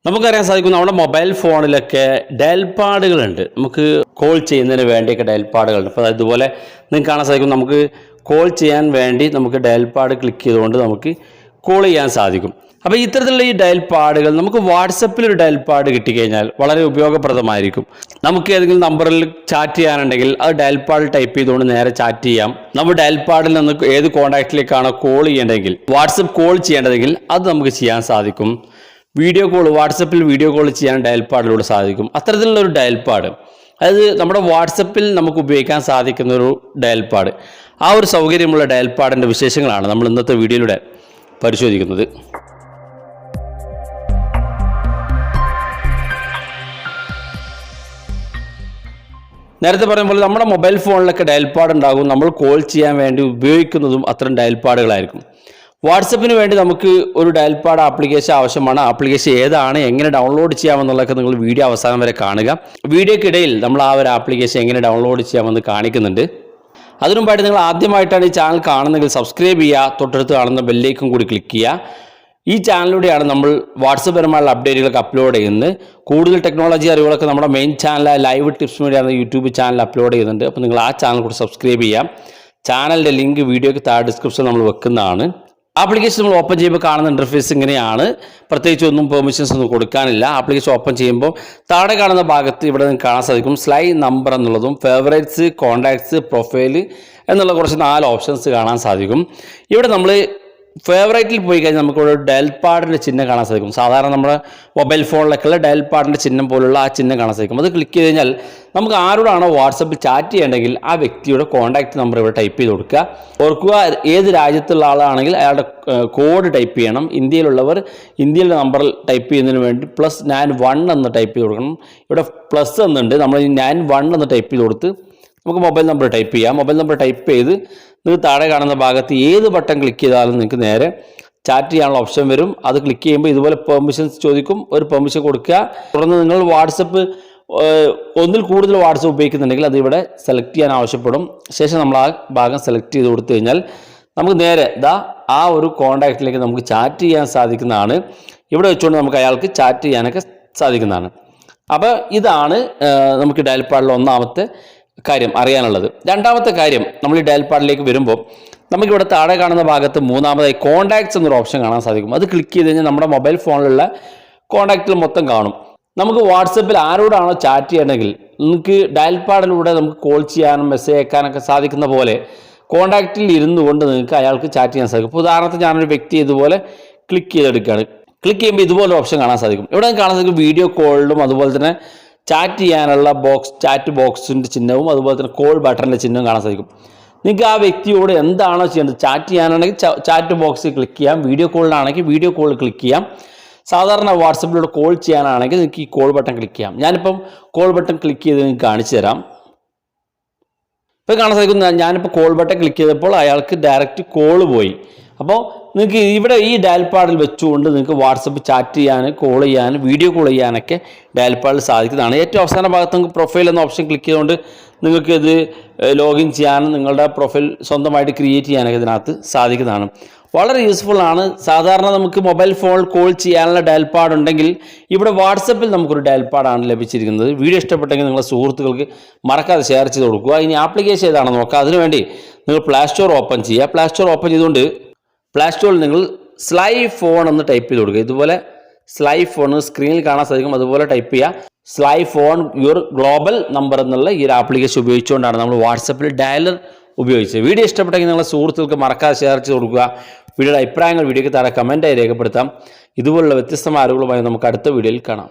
നമുക്കറിയാൻ സാധിക്കും നമ്മുടെ മൊബൈൽ ഫോണിലൊക്കെ ഡയൽ പാഡുകളുണ്ട്. നമുക്ക് കോൾ ചെയ്യുന്നതിന് വേണ്ടിയൊക്കെ ഡയൽ പാഡുകളുണ്ട്. അപ്പോൾ ഇതുപോലെ നിങ്ങൾക്ക് കാണാൻ സാധിക്കും, നമുക്ക് കോൾ ചെയ്യാൻ വേണ്ടി നമുക്ക് ഡയൽ പാഡ് ക്ലിക്ക് ചെയ്തുകൊണ്ട് നമുക്ക് കോൾ ചെയ്യാൻ സാധിക്കും. അപ്പോൾ ഇത്തരത്തിലുള്ള ഈ ഡയൽ പാഡുകൾ നമുക്ക് വാട്സപ്പിൽ ഒരു ഡയൽ പാഡ് കിട്ടിക്കഴിഞ്ഞാൽ വളരെ ഉപയോഗപ്രദമായിരിക്കും. നമുക്ക് ഏതെങ്കിലും നമ്പറിൽ ചാറ്റ് ചെയ്യാനുണ്ടെങ്കിൽ അത് ഡയൽ പാഡിൽ ടൈപ്പ് ചെയ്തുകൊണ്ട് നേരെ ചാറ്റ് ചെയ്യാം. നമ്മൾ ഡയൽ പാഡിൽ നിന്ന് ഏത് കോൺടാക്റ്റിലേക്കാണോ കോൾ ചെയ്യേണ്ടതെങ്കിൽ, വാട്സപ്പ് കോൾ ചെയ്യേണ്ടതെങ്കിൽ അത് നമുക്ക് ചെയ്യാൻ സാധിക്കും. വീഡിയോ കോൾ, വാട്സപ്പിൽ വീഡിയോ കോൾ ചെയ്യാൻ ഡയൽ പാഡിലൂടെ സാധിക്കും. അത്തരത്തിലുള്ള ഒരു ഡയൽ പാഡ്, അതായത് നമ്മുടെ വാട്സപ്പിൽ നമുക്ക് ഉപയോഗിക്കാൻ സാധിക്കുന്ന ഒരു ഡയൽ പാഡ്, ആ ഒരു സൗകര്യമുള്ള ഡയൽ പാഡിൻ്റെ വിശേഷങ്ങളാണ് നമ്മൾ ഇന്നത്തെ വീഡിയോയിലൂടെ പരിശോധിക്കുന്നത്. നേരത്തെ പറഞ്ഞ പോലെ നമ്മുടെ മൊബൈൽ ഫോണിലൊക്കെ ഡയൽ പാഡ് ഉണ്ടാകും. നമ്മൾ കോൾ ചെയ്യാൻ വേണ്ടി ഉപയോഗിക്കുന്നതും അത്തരം ഡയൽ പാഡുകളായിരിക്കും. വാട്സപ്പിന് വേണ്ടി നമുക്ക് ഒരു ഡയൽ പാഡ് ആപ്ലിക്കേഷൻ ആവശ്യമാണ്. ആപ്ലിക്കേഷൻ ഏതാണ്, എങ്ങനെ ഡൗൺലോഡ് ചെയ്യാമെന്നുള്ളതൊക്കെ നിങ്ങൾ വീഡിയോ അവസാനം വരെ കാണുക. വീഡിയോക്കിടയിൽ നമ്മൾ ആ ഒരു ആപ്ലിക്കേഷൻ എങ്ങനെ ഡൗൺലോഡ് ചെയ്യാമെന്ന് കാണിക്കുന്നുണ്ട്. അതിനുമുമ്പായിട്ട് നിങ്ങൾ ആദ്യമായിട്ടാണ് ഈ ചാനൽ കാണുന്നതെങ്കിൽ സബ്സ്ക്രൈബ് ചെയ്യുക, തൊട്ടടുത്ത് കാണുന്ന ബെല്ലേക്കും കൂടി ക്ലിക്ക് ചെയ്യുക. ഈ ചാനലിലൂടെയാണ് നമ്മൾ വാട്സപ്പ് പരമായുള്ള അപ്ഡേറ്റുകളൊക്കെ അപ്ലോഡ് ചെയ്യുന്നത്. കൂടുതൽ ടെക്നോളജി അറിവുകളൊക്കെ നമ്മുടെ മെയിൻ ചാനലായ ലൈവ് ടിപ്സ് മീഡിയ എന്ന യൂട്യൂബ് ചാനൽ അപ്ലോഡ് ചെയ്യുന്നുണ്ട്. അപ്പോൾ നിങ്ങൾ ആ ചാനൽ കൂടി സബ്സ്ക്രൈബ് ചെയ്യാം. ചാനലിൻ്റെ ലിങ്ക് വീഡിയോയ്ക്ക് താഴെ ഡിസ്ക്രിപ്ഷൻ നമ്മൾ വെക്കുന്നതാണ്. ആപ്ലിക്കേഷൻ നമ്മൾ ഓപ്പൺ ചെയ്യുമ്പോൾ കാണുന്ന ഇൻ്റർഫേസ് ഇങ്ങനെയാണ്. പ്രത്യേകിച്ച് ഒന്നും പെർമിഷൻസ് ഒന്നും കൊടുക്കാനില്ല. ആപ്ലിക്കേഷൻ ഓപ്പൺ ചെയ്യുമ്പോൾ താഴെ കാണുന്ന ഭാഗത്ത് ഇവിടെ നിങ്ങൾക്ക് കാണാൻ സാധിക്കും സ്ലൈ നമ്പർ എന്നുള്ളതും ഫേവറേറ്റ്സ്, കോൺടാക്ട്സ്, പ്രൊഫൈല് എന്നുള്ള കുറച്ച് 4 ഓപ്ഷൻസ് കാണാൻ സാധിക്കും. ഇവിടെ നമ്മൾ ഫേവറേറ്റിൽ പോയി കഴിഞ്ഞാൽ നമുക്ക് ഒരു ഡയൽ പാഡിൻ്റെ ചിഹ്നം കാണാൻ സാധിക്കും. സാധാരണ നമ്മുടെ മൊബൈൽ ഫോണിലൊക്കെയുള്ള ഡയൽ പാഡിൻ്റെ ചിഹ്നം പോലുള്ള ആ ചിഹ്നം കാണാൻ സാധിക്കും. അത് ക്ലിക്ക് ചെയ്ത് കഴിഞ്ഞാൽ നമുക്ക് ആരോടാണോ വാട്സപ്പിൽ ചാറ്റ് ചെയ്യേണ്ടെങ്കിൽ ആ വ്യക്തിയുടെ കോൺടാക്റ്റ് നമ്പർ ഇവിടെ ടൈപ്പ് ചെയ്ത് കൊടുക്കുക. ഓർക്കുക, ഏത് രാജ്യത്തുള്ള ആളാണെങ്കിൽ അയാളുടെ കോഡ് ടൈപ്പ് ചെയ്യണം. ഇന്ത്യയിലുള്ളവർ ഇന്ത്യയിലെ നമ്പർ ടൈപ്പ് ചെയ്യുന്നതിന് വേണ്ടി +91 എന്ന് ടൈപ്പ് ചെയ്ത് കൊടുക്കണം. ഇവിടെ പ്ലസ് എന്നുണ്ട്, നമ്മൾ ഈ 91 എന്ന് ടൈപ്പ് ചെയ്ത് കൊടുത്ത് നമുക്ക് മൊബൈൽ നമ്പർ ടൈപ്പ് ചെയ്യാം. മൊബൈൽ നമ്പർ ടൈപ്പ് ചെയ്ത് നിങ്ങൾക്ക് താഴെ കാണുന്ന ഭാഗത്ത് ഏത് ബട്ടൺ ക്ലിക്ക് ചെയ്താലും നിങ്ങൾക്ക് നേരെ ചാറ്റ് ചെയ്യാനുള്ള ഓപ്ഷൻ വരും. അത് ക്ലിക്ക് ചെയ്യുമ്പോൾ ഇതുപോലെ പെർമിഷൻസ് ചോദിക്കും. ഒരു പെർമിഷൻ കൊടുക്കുക. തുടർന്ന് നിങ്ങൾ വാട്സപ്പ് ഒന്നിൽ കൂടുതൽ വാട്സപ്പ് ഉപയോഗിക്കുന്നുണ്ടെങ്കിൽ അത് ഇവിടെ സെലക്ട് ചെയ്യാൻ ആവശ്യപ്പെടും. ശേഷം നമ്മൾ ആ ഭാഗം സെലക്ട് ചെയ്ത് കൊടുത്തു കഴിഞ്ഞാൽ നമുക്ക് നേരെ ആ ഒരു കോൺടാക്റ്റിലേക്ക് നമുക്ക് ചാറ്റ് ചെയ്യാൻ സാധിക്കുന്നതാണ്. ഇവിടെ വെച്ചുകൊണ്ട് നമുക്ക് അയാൾക്ക് ചാറ്റ് ചെയ്യാനൊക്കെ സാധിക്കുന്നതാണ്. അപ്പോൾ ഇതാണ് നമുക്ക് ഡയൽ പാഡിൽ ഒന്നാമത്തെ കാര്യം അറിയാനുള്ളത്. രണ്ടാമത്തെ കാര്യം, നമ്മൾ ഈ ഡയൽ പാഡിലേക്ക് വരുമ്പോൾ നമുക്കിവിടെ താഴെ കാണുന്ന ഭാഗത്ത് മൂന്നാമതായി കോൺടാക്ട്സ് എന്നൊരു ഓപ്ഷൻ കാണാൻ സാധിക്കും. അത് ക്ലിക്ക് ചെയ്ത് കഴിഞ്ഞാൽ നമ്മുടെ മൊബൈൽ ഫോണിലുള്ള കോൺടാക്റ്റുകൾ മൊത്തം കാണും. നമുക്ക് വാട്സപ്പിൽ ആരോടാണോ ചാറ്റ് ചെയ്യണമെങ്കിൽ നിങ്ങൾക്ക് ഡയൽ പാഡിലൂടെ നമുക്ക് കോൾ ചെയ്യാനും മെസ്സേജ് അയക്കാനൊക്കെ സാധിക്കുന്ന പോലെ കോൺടാക്റ്റിൽ ഇരുന്നു കൊണ്ട് നിങ്ങൾക്ക് അയാൾക്ക് ചാറ്റ് ചെയ്യാൻ സാധിക്കും. ഇപ്പോൾ ഉദാഹരണത്തിന് ഞാനൊരു വ്യക്തി ഇതുപോലെ ക്ലിക്ക് ചെയ്തെടുക്കുകയാണ്. ക്ലിക്ക് ചെയ്യുമ്പോൾ ഇതുപോലെ ഓപ്ഷൻ കാണാൻ സാധിക്കും. ഇവിടെ കാണാൻ സാധിക്കും വീഡിയോ കോളിലും അതുപോലെ തന്നെ ചാറ്റ് ചെയ്യാനുള്ള ചാറ്റ് ബോക്സിൻ്റെ ചിഹ്നവും അതുപോലെ തന്നെ കോൾ ബട്ടണിൻ്റെ ചിഹ്നവും കാണാൻ സാധിക്കും. നിങ്ങൾക്ക് ആ വ്യക്തിയോട് എന്താണോ ചെയ്യേണ്ടത്, ചാറ്റ് ചെയ്യാനാണെങ്കിൽ ചാറ്റ് ബോക്സിൽ ക്ലിക്ക് ചെയ്യാം, വീഡിയോ കോളിനാണെങ്കിൽ വീഡിയോ കോൾ ക്ലിക്ക് ചെയ്യാം. സാധാരണ വാട്സപ്പിലൂടെ കോൾ ചെയ്യാനാണെങ്കിൽ നിങ്ങൾക്ക് ഈ കോൾ ബട്ടൺ ക്ലിക്ക് ചെയ്യാം. ഞാനിപ്പം കോൾ ബട്ടൺ ക്ലിക്ക് ചെയ്ത് നിങ്ങൾക്ക് കാണിച്ചു തരാം. ഇപ്പോൾ കാണാൻ സാധിക്കും, ഞാനിപ്പോൾ കോൾ ബട്ടൺ ക്ലിക്ക് ചെയ്തപ്പോൾ അയാൾക്ക് ഡയറക്റ്റ് കോൾ പോയി. അപ്പോൾ നിങ്ങൾക്ക് ഇവിടെ ഈ ഡയൽ പാഡിൽ വെച്ചുകൊണ്ട് നിങ്ങൾക്ക് വാട്സപ്പ് ചാറ്റ് ചെയ്യാൻ, കോൾ ചെയ്യാൻ, വീഡിയോ കോൾ ചെയ്യാനൊക്കെ ഡയൽ പാഡിൽ സാധിക്കുന്നതാണ്. ഏറ്റവും അവസാന ഭാഗത്ത് നിങ്ങൾക്ക് പ്രൊഫൈൽ എന്ന ഓപ്ഷൻ ക്ലിക്ക് ചെയ്തുകൊണ്ട് നിങ്ങൾക്ക് ഇത് ലോഗിൻ ചെയ്യാനും നിങ്ങളുടെ പ്രൊഫൈൽ സ്വന്തമായിട്ട് ക്രിയേറ്റ് ചെയ്യാനൊക്കെ ഇതിനകത്ത് സാധിക്കുന്നതാണ്. വളരെ യൂസ്ഫുള്ളാണ്. സാധാരണ നമുക്ക് മൊബൈൽ ഫോണിൽ കോൾ ചെയ്യാനുള്ള ഡയൽ പാഡ് ഉണ്ടെങ്കിൽ ഇവിടെ വാട്സപ്പിൽ നമുക്കൊരു ഡയൽ പാഡാണ് ലഭിച്ചിരിക്കുന്നത്. വീഡിയോ ഇഷ്ടപ്പെട്ടെങ്കിൽ നിങ്ങളുടെ സുഹൃത്തുക്കൾക്ക് മറക്കാതെ ഷെയർ ചെയ്ത് കൊടുക്കുക. ഇനി ആപ്ലിക്കേഷൻ ഏതാണെന്ന് നോക്കുക. അതിനുവേണ്ടി നിങ്ങൾ പ്ലേ സ്റ്റോർ ഓപ്പൺ ചെയ്യുക. പ്ലേ സ്റ്റോർ ഓപ്പൺ ചെയ്തുകൊണ്ട് പ്ലേ സ്റ്റോറിൽ നിങ്ങൾ സ്ലൈ ഫോൺ എന്ന് ടൈപ്പ് ചെയ്ത് കൊടുക്കുക. ഇതുപോലെ സ്ലൈ ഫോൺ സ്ക്രീനിൽ കാണാൻ സാധിക്കും. അതുപോലെ ടൈപ്പ് ചെയ്യുക sly phone your global number എന്നുള്ള ഈ ഒരു ആപ്ലിക്കേഷൻ ഉപയോഗിച്ചുകൊണ്ടാണ് നമ്മൾ വാട്സപ്പിൽ ഡയലർ ഉപയോഗിച്ചത്. വീഡിയോ ഇഷ്ടപ്പെട്ടെങ്കിൽ നിങ്ങളുടെ സുഹൃത്തുക്കൾക്ക് മറക്കാതെ ഷെയർ ചെയ്ത് കൊടുക്കുക. വീഡിയോയുടെ അഭിപ്രായങ്ങൾ വീഡിയോയ്ക്ക് താഴെ കമൻറ്റായി രേഖപ്പെടുത്താം. ഇതുപോലുള്ള വ്യത്യസ്തമായ അറിവുകളുമായി നമുക്ക് അടുത്ത വീഡിയോയിൽ കാണാം.